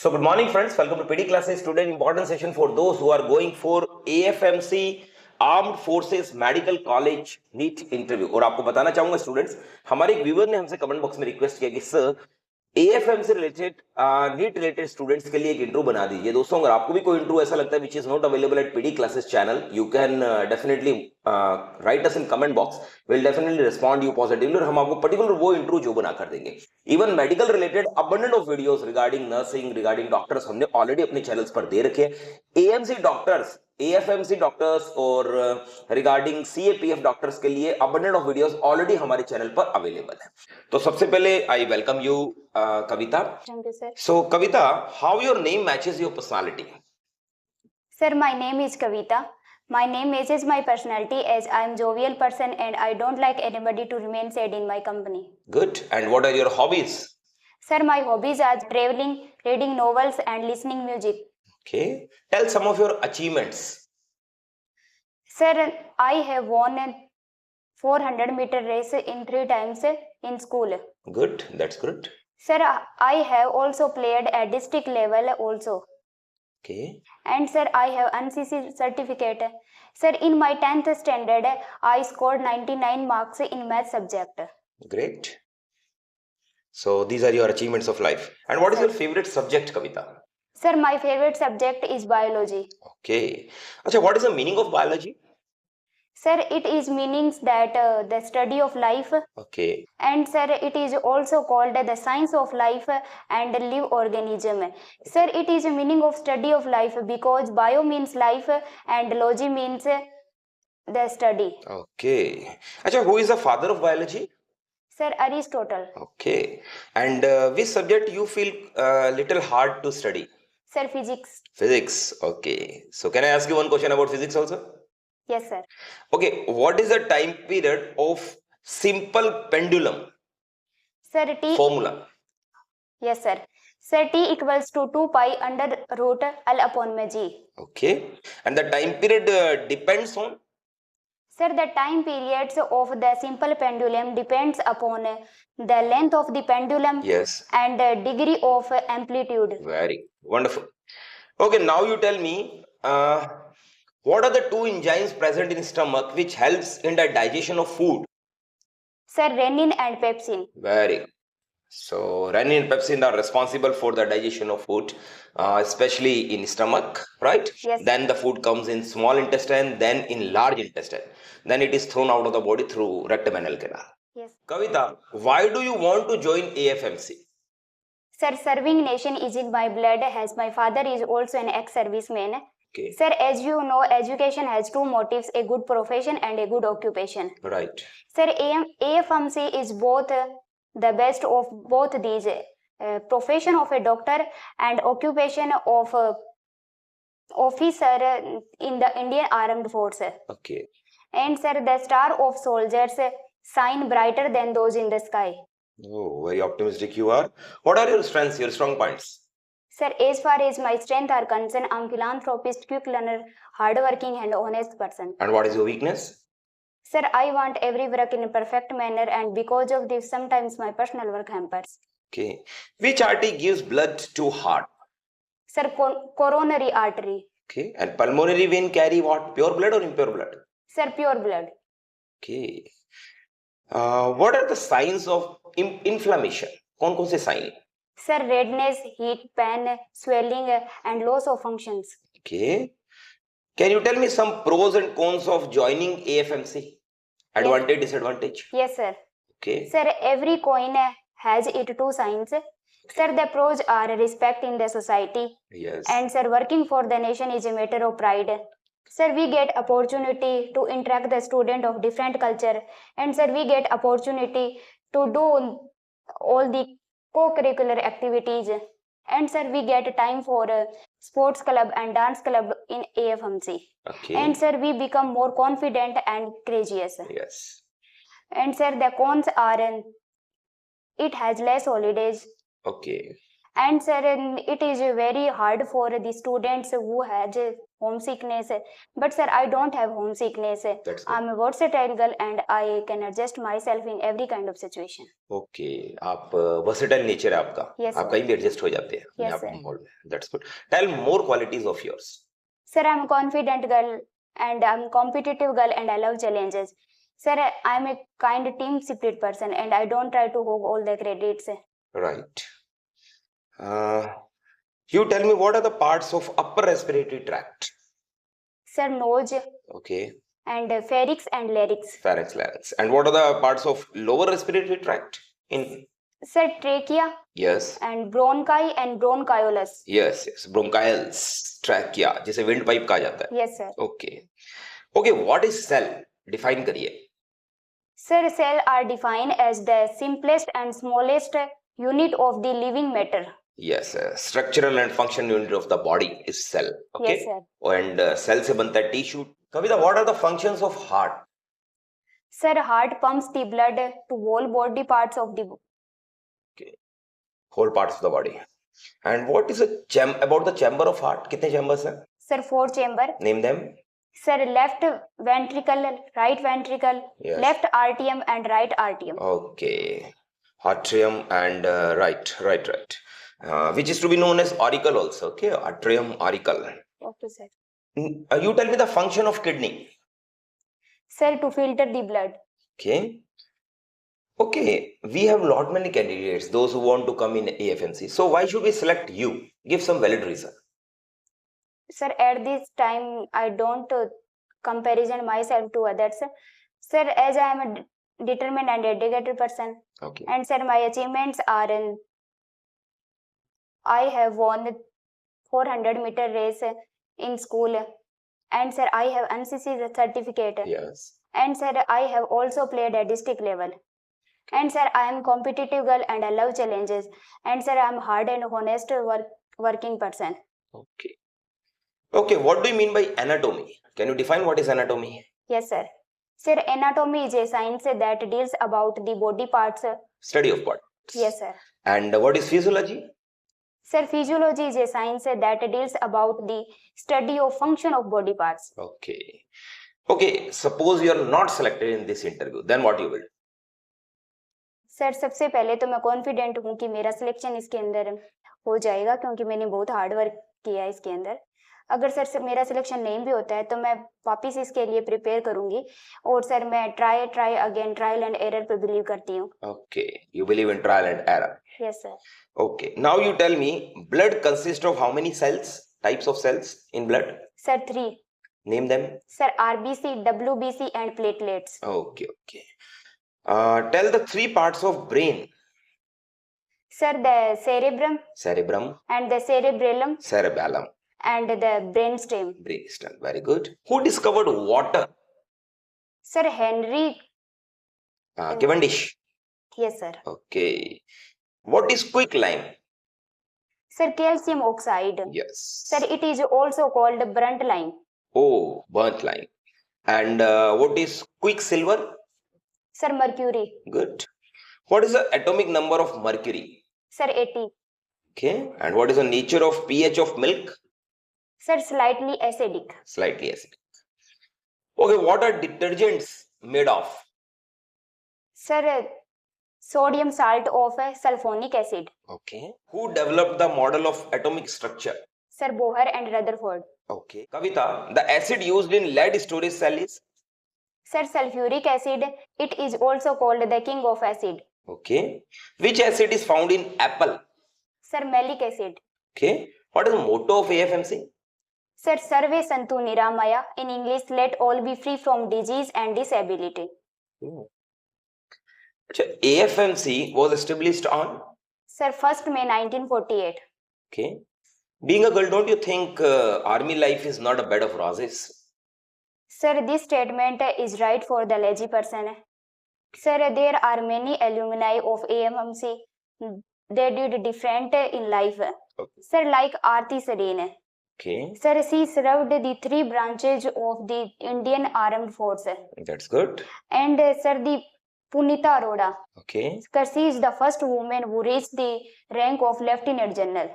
So good morning friends, welcome to PD classes. Today important session for those who are going for AFMC armed forces medical college NEET interview. और आपको बताना चाहूंगा students, हमारे एक viewer ने हमसे comment box में request किया कि सर एएफएम से रिलेटेड नीट रिलेटेड स्टूडेंट्स के लिए एक इंट्रो बना दीजिए। दोस्तों अगर आपको भी कोई इंट्रो ऐसा लगता है which is not available at PD classes channel, you can definitely right us in comment box, will definitely respond you positively और हम आपको पर्टिकुलर वो इंट्रो जो बना कर देंगे। Even medical related abundant of videos regarding nursing, regarding doctors हमने already अपने चैनल्स पर दे रखे हैं। एएमसी डॉक्टर्स, एएफएमसी डॉक्टर्स और रिगार्डिंग सीएपीएफ डॉक्टर्स के लिए अबंडेंट ऑफ वीडियोस ऑलरेडी हमारे चैनल पर अवेलेबल है। तो सबसे पहले I welcome you Kavita. Thank you, sir. So Kavita, how your name matches your personality? Sir, my name is Kavita. My name matches my personality as I am jovial person and I don't like anybody to remain sad in my company. Good. And what are your hobbies? Sir, my hobbies are traveling, reading novels and listening music. Okay. Tell some of your achievements. Sir, I have won a 400-meter race in 3 times in school. Good. That's good. Sir, I have also played at district level also. Okay. And sir, I have NCC certificate. Sir, in my 10th standard, I scored 99 marks in math subject. Great. So these are your achievements of life. And what is your favorite subject, Kavita? Sir, my favorite subject is biology. Okay. Acha, what is the meaning of biology? Sir, it is meanings that the study of life. Okay. And sir, it is also called the science of life and live organism. Sir, it is a meaning of study of life because bio means life and logy means the study. Okay. Acha, who is the father of biology? Sir, Aristotle. Okay. And which subject you feel little hard to study? Sir, physics. Physics. Okay. So can I ask you one question about physics also? Yes, sir. Okay. What is the time period of simple pendulum Sir, T. formula? Yes, sir. Sir, T equals to 2 pi under root L upon g. Okay. And the time period depends on? Sir, the time periods of the simple pendulum depends upon the length of the pendulum. Yes. And degree of amplitude. Very wonderful. Okay. Now you tell me, what are the 2 enzymes present in stomach which helps in the digestion of food? Sir, renin and pepsin. Very good. So renin and pepsin are responsible for the digestion of food, especially in stomach, right? Yes. Then the food comes in small intestine, then in large intestine. Then it is thrown out of the body through rectum anal canal. Yes. Kavita, why do you want to join AFMC? Sir, serving nation is in my blood as my father is also an ex-serviceman. Okay. Sir, as you know, education has 2 motives, a good profession and a good occupation. Right. Sir, AFMC is both the best of both these, profession of a doctor and occupation of officer in the Indian Armed Forces. Okay. And sir, the star of soldiers shine brighter than those in the sky. Oh, very optimistic you are. What are your strengths, your strong points? Sir, as far as my strength are concerned, I'm philanthropist, quick learner, hardworking and honest person. And what is your weakness? Sir, I want every work in a perfect manner and because of this, sometimes my personal work hampers. Okay. Which artery gives blood to heart? Sir, coronary artery. Okay. And pulmonary vein carry what? Pure blood or impure blood? Sir, pure blood. Okay. What are the signs of inflammation? कौन-कौन से sign? Sir, redness, heat, pain, swelling and loss of functions. Okay. Can you tell me some pros and cons of joining AFMC? Advantage, disadvantage? Yes, sir. Okay. Sir, every coin has its 2 sides. Sir, the pros are respect in the society. Yes. And sir, working for the nation is a matter of pride. Sir, we get opportunity to interact the student of different culture. And sir, we get opportunity to do all the co-curricular activities. And sir, we get time for sports club and dance club in AFMC. Okay. And sir, we become more confident and courageous. Yes. And sir, the cons are it has less holidays. Okay. And sir, it is very hard for the students who has homesickness. But sir, I don't have homesickness. That's good. I'm a versatile girl and I can adjust myself in every kind of situation. Okay. आप versatile nature है आपका. Yes, आप sir. कहीं भी adjust हो जाते हैं. Yes, आप sir. माहौल में. That's good. Tell more qualities of yours. Sir, I'm a confident girl and I'm competitive girl and I love challenges. Sir, I'm a kind team spirit person and I don't try to hog all the credits. Right. You tell me, what are the parts of upper respiratory tract? Sir, nose Okay. and pharynx and larynx. Pharynx, larynx. And what are the parts of lower respiratory tract? In Sir, trachea yes. and bronchi and bronchiolus. Yes, yes. Bronchials, trachea, जिसे wind pipe कहा जाता है. Yes, sir. Okay. Okay, what is cell? Define करिए. Sir, cells are defined as the simplest and smallest unit of the living matter. Yes, structural and function unit of the body is cell. Okay. Yes, sir. And cell से बनता है tissue. Kavita, what are the functions of heart? Sir, heart pumps the blood to all body parts of the whole parts of the body. And what is about the chamber of heart? कितने chambers हैं? Sir, 4 chamber. Name them. Sir, left ventricle, right ventricle, Yes. left atrium and right atrium. Okay. Atrium and right. Which is to be known as auricle also. Okay, atrium, auricle. Okay, sir. You tell me the function of kidney. Sir, to filter the blood. Okay, we have lot many candidates, those who want to come in AFMC. So why should we select you? Give some valid reason. Sir, at this time, I don't comparison myself to others. Sir, as I am a determined and dedicated person. Okay. And sir, my achievements are in, I have won the 400-meter race in school. And sir, I have NCC certificate. Yes. And sir, I have also played at district level. And sir, I am competitive girl and I love challenges. And sir, I am hard and honest working person. Okay. Okay, what do you mean by anatomy? Can you define what is anatomy? Yes, sir. Sir, anatomy is a science that deals about the body parts. Study of body. Yes, sir. And what is physiology? Sir, physiology is a science that deals about the study of function of body parts. Okay. Okay, suppose you are not selected in this interview, then what you will do? Sir, सबसे पहले तो मैं confident हूँ कि मेरा selection इसके अंदर हो जाएगा क्योंकि मैंने बहुत हार्ड वर्क किया है इसके अंदर. अगर सर मेरा सिलेक्शन नहीं भी होता है तो मैं वापिस इसके लिए प्रिपेयर करूंगी और सर मैं try again trial and error पे बिलीव करती हूँ. Okay, you believe in trial and error. Yes, sir. Okay, now you tell me, blood consists of how many cells, types of cells in blood? Sir, 3. Name them. Sir, RBC, WBC and platelets. Okay. Tell the 3 parts of brain. Sir, the cerebrum and the cerebellum and the brainstem. Very good. Who discovered water? Sir, Henry Cavendish. Yes, sir. Okay. What is quicklime? Sir, calcium oxide. Yes. Sir, it is also called burnt lime. Oh, burnt lime. And what is quicksilver? Sir, mercury. Good. What is the atomic number of mercury? Sir, 80. Okay. And what is the nature of pH of milk? Sir, slightly acidic. Slightly acidic. Okay, what are detergents made of? Sir, sodium salt of sulfonic acid. Okay. Who developed the model of atomic structure? Sir, Bohr and Rutherford. Okay. Kavita, the acid used in lead storage cell is? Sir, sulfuric acid. It is also called the king of acid. Okay. Which acid is found in apple? Sir, malic acid. Okay. What is the motto of AFMC? Sir, Sarve Santu Niramaya. In English, let all be free from disease and disability. AFMC was established on? Sir, 1st May 1948. Okay. Being a girl, don't you think army life is not a bed of roses? Sir, this statement is right for the lazy person. Sir, there are many alumni of AFMC. They did different in life. Okay. Sir, like Aarti Sareen. Okay. Sir, she served the 3 branches of the Indian Armed Force. That's good. And sir, the Punita Arora. Okay. Sir, she is the first woman who reached the rank of Lieutenant General.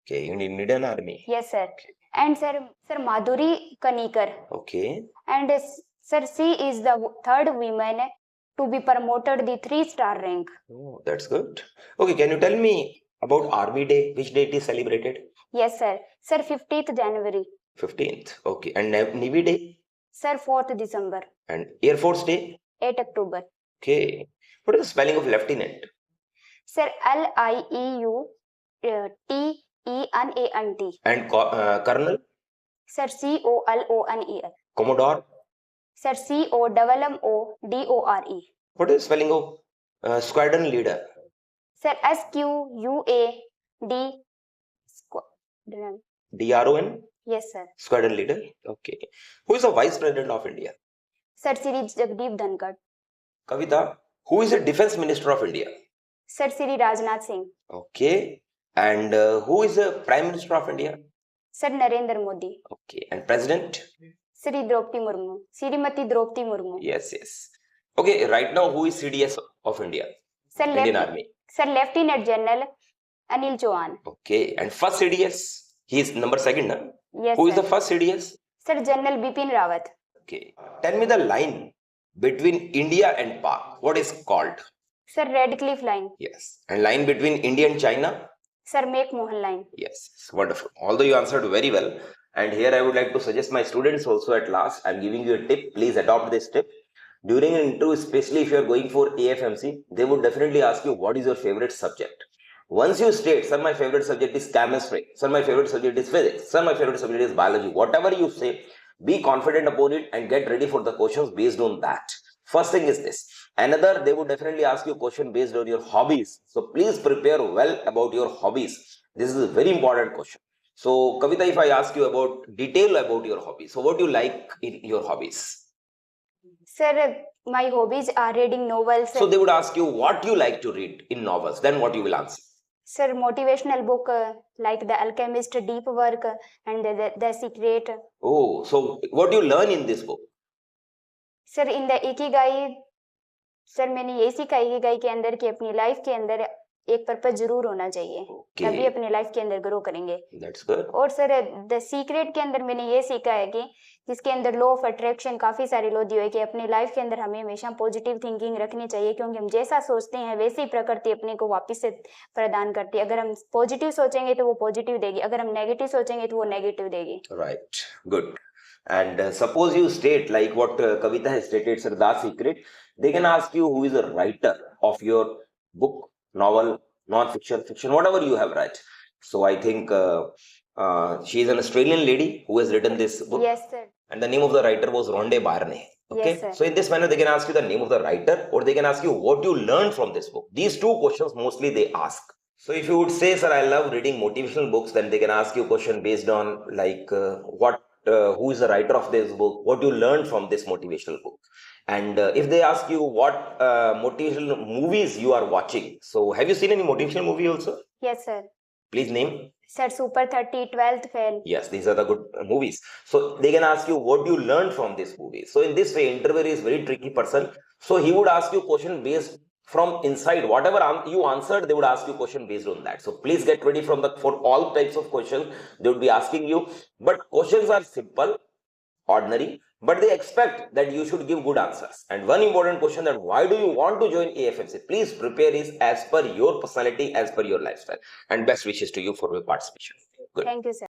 Okay, you need an army. Yes, sir. And sir, Madhuri Kanikar. Okay. And sir, she is the 3rd woman to be promoted the 3-star rank. Oh, that's good. Okay, can you tell me About Army Day, which date is celebrated? Yes, sir. Sir, 15th January. 15th. Okay. And Navy Day Sir, 4th December. and Air Force Day? 8 October. Okay. What is the spelling of lieutenant? Sir, LIEUTENANT. And Colonel? Sir, COLONEL. Commodore? Sir, COMMODORE. What is the spelling of squadron leader? Sir, SQUAD. Squadron. DRON? Yes, sir. Squadron leader. Okay. Who is the Vice President of India? Sir, Shri Jagdeep Dhankad. Kavita, who is the Defense Minister of India? Sir, Shri Rajnath Singh. Okay. And who is the Prime Minister of India? Sir, Narendra Modi. Okay. And President? Shri Draupadi Murmu. Srimati Draupadi Murmu. Yes, yes. Okay, right now who is CDS of India? Sir, Indian Army. Sir, Lieutenant General Anil Chauhan. Okay. And first CDS? He is number second, na? Yes, Who is sir. the first CDS? Sir, General Bipin Rawat. Okay. Tell me the line between India and Pak. What is called? Sir, Radcliffe Line. Yes. And line between India and China? Sir, Make Mohan Line. Yes. Wonderful. Although you answered very well. And here I would like to suggest my students also at last. I'm giving you a tip. Please adopt this tip. During an interview, especially if you are going for AFMC, they would definitely ask you what is your favorite subject. Once you state, sir, my favorite subject is chemistry, sir, my favorite subject is physics, sir, my favorite subject is biology, whatever you say, be confident upon it and get ready for the questions based on that. First thing is this. Another, they would definitely ask you a question based on your hobbies. So please prepare well about your hobbies. This is a very important question. So Kavita, if I ask you about detail about your hobbies, so what do you like in your hobbies? Sir, my hobbies are reading novels. So they would ask you what you like to read in novels, then what you will answer? Sir, motivational book like The Alchemist, Deep Work, and the Secret. Oh, so what do you learn in this book? Sir in the Ikigai sir मैंने ये सीखा Ikigai के अंदर कि अपनी life के अंदर एक पर्पस जरूर होना चाहिए Okay. तभी अपने लाइफ के अंदर ग्रो करेंगे That's good. और सर द सीक्रेट के अंदर मैंने ये सीखा है कि जिसके अंदर लॉ ऑफ अट्रैक्शन काफी सारे लॉ दिए हुए कि अपनी लाइफ के अंदर हमें हमेशा पॉजिटिव थिंकिंग रखनी चाहिए क्योंकि हम जैसा सोचते हैं वैसे ही प्रकृति अपने को वापस से प्रदान करती है अगर हम पॉजिटिव सोचेंगे तो वो पॉजिटिव देगी अगर हम नेगेटिव सोचेंगे तो वो नेगेटिव देगी Right. Good. And suppose you state like what Kavita has stated, sir, the secret. They can ask you who is the writer of your book, novel, non-fiction, fiction, whatever you have read. So I think she is an Australian lady who has written this book. Yes sir And the name of the writer was Rhonda Byrne. Okay. Yes, sir. So in this manner, they can ask you the name of the writer, or they can ask you what you learned from this book. These two questions mostly they ask. So if you would say, sir, I love reading motivational books, then they can ask you a question based on like who is the writer of this book, what you learned from this motivational book. And if they ask you what motivational movies you are watching, so have you seen any motivational movie also? Yes sir Please name. Sir super 30 12th fail Yes, these are the good movies. So they can ask you what you learned from this movie. So in this way, interviewer is very tricky person. So he would ask you question based from inside. Whatever you answered, they would ask you question based on that. So please get ready for all types of questions they would be asking you. But questions are simple, ordinary, but they expect that you should give good answers. And one important question that why do you want to join AFMC? Please prepare is as per your personality, as per your lifestyle. And best wishes to you for your participation. Good. Thank you sir